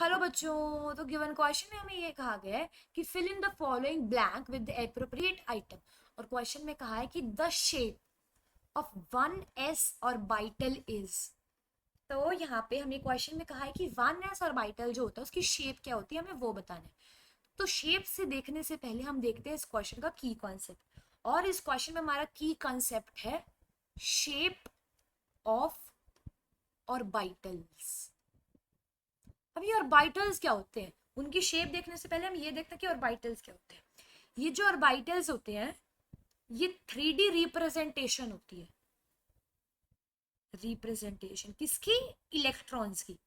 Hello बच्चों, तो given question में हमें ये कहा गया है कि fill in the following blank with the appropriate item. और क्वेश्चन में कहा है कि the shape of one S orbital is. तो यहाँ पे हमें क्वेश्चन में कहा है कि वन एस और बाइटल जो होता है उसकी शेप क्या होती है, हमें वो बताना है। तो शेप से देखने से पहले हम देखते हैं इस क्वेश्चन का की कॉन्सेप्ट। और इस क्वेश्चन में हमारा की कॉन्सेप्ट है शेप ऑफ ऑर्बिटल्स। अब ये ऑर्बिटल्स क्या होते हैं, उनकी शेप देखने से पहले हम ये देखते हैं कि ऑर्बिटल्स क्या होते हैं। ये जो ऑर्बिटल्स होते हैं ये 3D रिप्रेजेंटेशन होती है। रिप्रेजेंटेशन किसकी? इलेक्ट्रॉन्स की।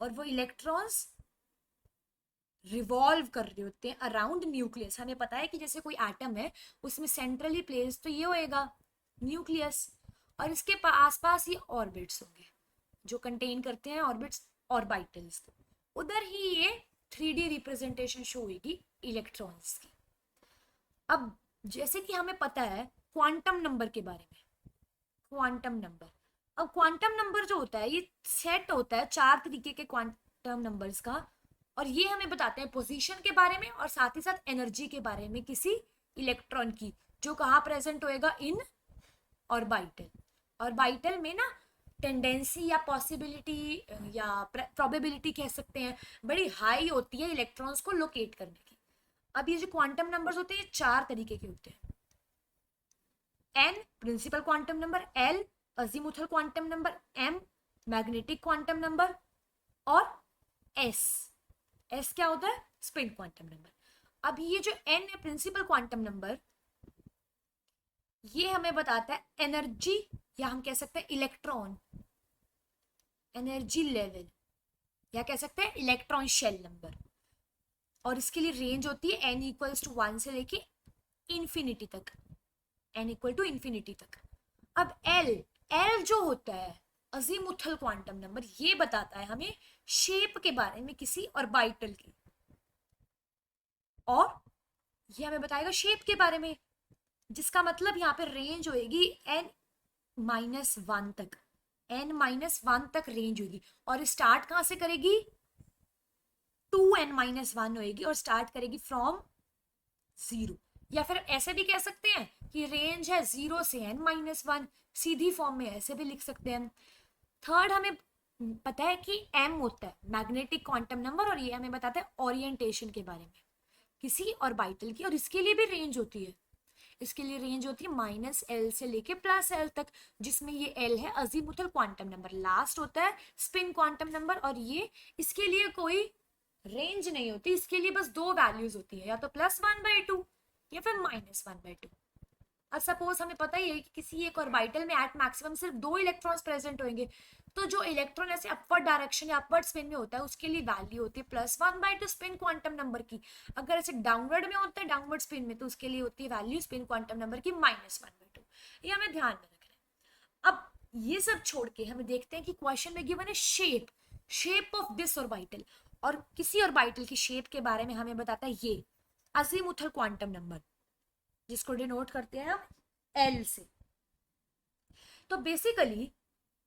और वो इलेक्ट्रॉन्स रिवॉल्व कर रहे होते हैं अराउंड न्यूक्लियस। हमें पता है कि जैसे कोई एटम है उसमें सेंट्रली प्लेस तो ये होएगा न्यूक्लियस, और इसके आसपास ये ऑर्बिट्स होंगे जो कंटेन करते हैं ऑर्बिट्स ऑर्बिटल्स को। उधर ही ये 3D रिप्रेजेंटेशन शो होगी इलेक्ट्रॉन्स की। अब जैसे कि हमें पता है क्वांटम नंबर के बारे में, क्वांटम नंबर। अब क्वांटम नंबर जो होता है ये सेट होता है 4 तरीके के क्वांटम नंबर्स का, और ये हमें बताते हैं पोजीशन के बारे में और साथ ही साथ एनर्जी के बारे में किसी इलेक्ट्रॉन की, जो कहाँ प्रेजेंट होएगा? इन ऑर्बिटल। ऑर्बिटल में ना टेंडेंसी या पॉसिबिलिटी या प्रोबेबिलिटी कह सकते हैं, बड़ी हाई होती है इलेक्ट्रॉन्स को लोकेट करने की। अब ये जो क्वांटम नंबर्स होते हैं ये 4 तरीके के होते हैं। N principal quantum number, L azimuthal quantum number, M magnetic quantum number, और एस, एस क्या होता है? Spin quantum number. अब ये जो एन है प्रिंसिपल क्वांटम नंबर, ये हमें बताता है एनर्जी, या हम कह सकते हैं इलेक्ट्रॉन एनर्जी लेवल, या कह सकते हैं इलेक्ट्रॉन शेल नंबर। और इसके लिए रेंज होती है एन इक्वल्स टू 1 से लेके इंफिनिटी तक, एन इक्वल टू इंफिनिटी तक। अब एल, एल जो होता है अजीमुथल क्वांटम नंबर, ये बताता है हमें शेप के बारे में किसी ऑर्बिटल की, और ये हमें बताएगा शेप के बारे में, जिसका मतलब यहाँ पे रेंज होएगी n-1 तक, n-1 तक रेंज होगी। और स्टार्ट कहां से करेगी? 2n-1 होएगी और स्टार्ट करेगी फ्रॉम 0। या फिर ऐसे भी कह सकते हैं कि रेंज है 0 से n-1, सीधी फॉर्म में ऐसे भी लिख सकते हैं। थर्ड हमें पता है कि m होता है मैग्नेटिक क्वांटम नंबर, और ये हमें बताता है ओरिएंटेशन के बारे में किसी ऑर्बिटल की, और इसके लिए भी रेंज होती है। इसके लिए रेंज होती है -L से लेके +L तक, जिसमें ये L है अजीमुथल क्वांटम नंबर, लास्ट होता है स्पिन क्वांटम नंबर, और ये इसके लिए कोई रेंज नहीं होती, इसके लिए बस 2 वैल्यूज होती है, या तो +1/2 या फिर -1/2। अब सपोज हमें पता ही है कि किसी एक ऑर्बिटल में एट मैक्सिमम सिर्फ 2 इलेक्ट्रॉन्स प्रेजेंट होंगे, तो जो इलेक्ट्रॉन ऐसे अपवर्ड डायरेक्शन या अपवर्ड स्पिन में होता है उसके लिए वैल्यू होती है +1/2 स्पिन क्वांटम नंबर की। अगर ऐसे डाउनवर्ड में होता है, डाउनवर्ड स्पिन में, तो उसके लिए होती है वैल्यू स्पिन क्वांटम नंबर की -1/2। ये हमें ध्यान में रखना है। अब ये सब छोड़ के हमें देखते हैं कि क्वेश्चन में गिवन है shape, shape of this orbital, और किसी ऑर्बिटल की शेप के बारे में हमें बताता है ये अजीमुथल क्वांटम नंबर, जिसको डिनोट करते हैं हम एल से। तो बेसिकली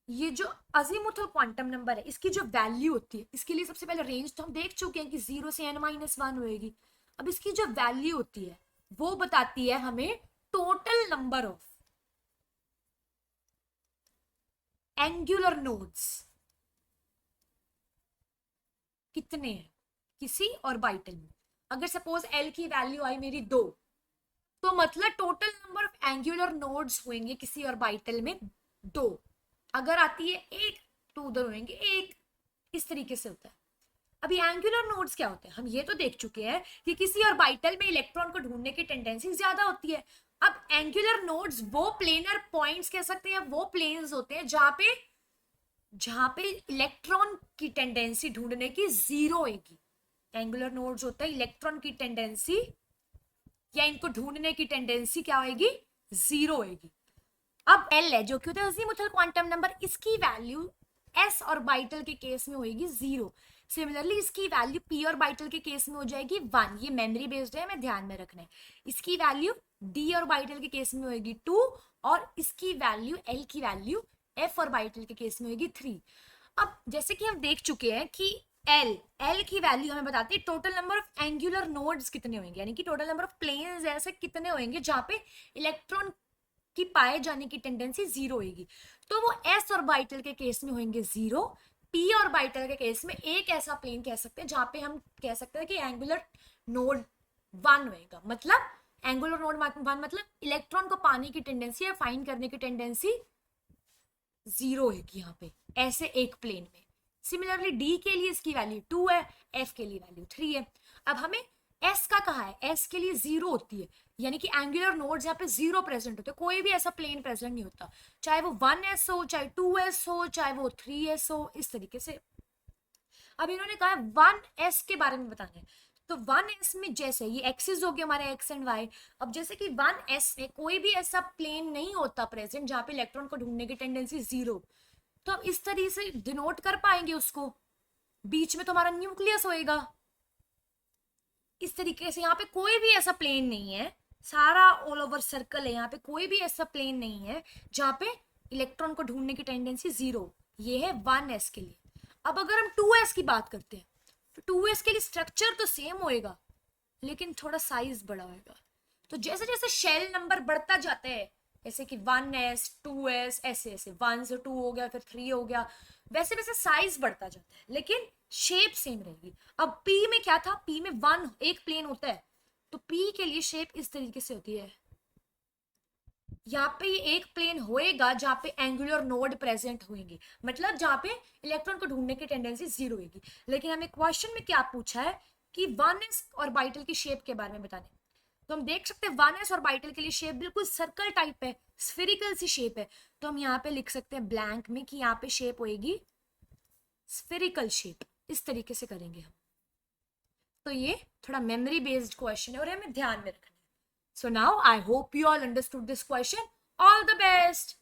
ये जो अजीमुथल क्वांटम नंबर है इसकी जो वैल्यू होती है, इसके लिए सबसे पहले रेंज तो हम देख चुके हैं कि 0 से n-1 होएगी। अब इसकी जो वैल्यू होती है वो बताती है हमें total number of angular nodes कितने हैं किसी ऑर्बिटल में। अगर सपोज एल की वैल्यू आई मेरी 2, तो मतलब total number of angular nodes होंगे किसी ऑर्बिटल में 2। अगर आती है 1 तो उधर होंगे 1, इस तरीके से होता है। अभी एंगुलर नोड्स क्या होते हैं, हम ये तो देख चुके हैं कि किसी ऑर्बिटल में इलेक्ट्रॉन को ढूंढने की टेंडेंसी ज्यादा होती है। अब एंगुलर नोड्स वो प्लेनर पॉइंट्स कह सकते हैं, वो प्लेन्स होते हैं जहां पे इलेक्ट्रॉन की टेंडेंसी ढूंढने की 0 होगी। एंगुलर नोड्स होता है इलेक्ट्रॉन की टेंडेंसी या इनको ढूंढने की टेंडेंसी क्या होगी? 0 होगी। अब एल है जो कि होता है अजीमुथल क्वांटम नंबर, इसकी वैल्यू एस ऑर्बिटल के केस में होगी 0। सिमिलरली इसकी वैल्यू पी ऑर्बिटल के केस में हो जाएगी 1। ये मेमोरी बेस्ड है, हमें ध्यान में रखना है। इसकी वैल्यू डी ऑर्बिटल के केस में होगी 2, और इसकी वैल्यू एल की वैल्यू एफ ऑर्बिटल के केस में होगी 3। अब जैसे कि हम देख चुके हैं कि एल की वैल्यू हमें बताती है total number of angular nodes कितने होंगे, यानी कि टोटल नंबर ऑफ प्लेन्स ऐसे कितने होंगे जहाँ पे इलेक्ट्रॉन की पाए जाने की टेंडेंसी जीरो होगी। तो वो एस ऑर्बिटल के केस में होंगे जीरो, पी ऑर्बिटल के केस में एक ऐसा प्लेन कह सकते हैं जहां पे हम कह सकते हैं कि एंगुलर नोड 1 होएगा। मतलब एंगुलर नोड 1 मतलब इलेक्ट्रॉन को पाने की टेंडेंसी या फाइंड करने की टेंडेंसी जीरो होगी यहाँ पे ऐसे एक प्लेन में। सिमिलरली डी के लिए इसकी वैल्यू 2 है, एफ के लिए वैल्यू 3 है। अब हमें एस का कहा है, एस के लिए जीरो होती है, यानी कि एंगुलर नोड्स यहाँ पे जीरो प्रेजेंट होते हैं, कोई भी ऐसा प्लेन प्रेजेंट नहीं होता, चाहे वो 1s हो, चाहे 2s हो, चाहे वो 3s हो, इस तरीके से। अब इन्होंने कहा 1s के बारे में बताना है, तो 1s में जैसे ये एक्सिस हो गया हमारे एक्स एंड वाई। अब जैसे कि 1s में कोई भी ऐसा प्लेन नहीं होता प्रेजेंट जहां पे इलेक्ट्रॉन को ढूंढने की टेंडेंसी जीरो, तो हम इस तरीके से डिनोट कर पाएंगे उसको। बीच में तो हमारा न्यूक्लियस होएगा इस तरीके से, यहाँ पे कोई भी ऐसा प्लेन नहीं है, सारा ऑल ओवर सर्कल है, यहाँ पे कोई भी ऐसा प्लेन नहीं है जहाँ पे इलेक्ट्रॉन को ढूंढने की टेंडेंसी जीरो। ये है 1s के लिए। अब अगर हम 2s की बात करते हैं, तो 2s के लिए स्ट्रक्चर तो सेम होएगा लेकिन थोड़ा साइज बड़ा होएगा। तो जैसे जैसे शेल नंबर बढ़ता जाता है, जैसे कि 1s 2s ऐसे ऐसे 1 से 2 हो गया, फिर 3 हो गया, वैसे वैसे साइज बढ़ता जाता है लेकिन शेप सेम रहेगी। अब p में क्या था, p में 1 एक प्लेन होता है, तो p के लिए शेप इस तरीके से होती है। यहाँ पे ये एक प्लेन होएगा जहाँ पे एंगुलर नोड प्रेजेंट होंगे, मतलब जहाँ पे इलेक्ट्रॉन को ढूंढने की टेंडेंसी जीरो होगी। लेकिन हमें क्वेश्चन में क्या पूछा है कि 1s ऑर्बिटल की शेप के बारे में बताने, तो हम देख सकते हैं 1s ऑर्बिटल के लिए शेप बिल्कुल सर्कल टाइप है, स्फेरिकल सी शेप है, तो हम यहाँ पे लिख सकते हैं ब्लैंक में कि यहाँ पे शेप होएगी स्फेरिकल शेप। इस तरीके से करेंगे हम। तो ये थोड़ा मेमोरी बेस्ड क्वेश्चन है और हमें ध्यान में रखना है। So now I hope you all understood this question. All the best.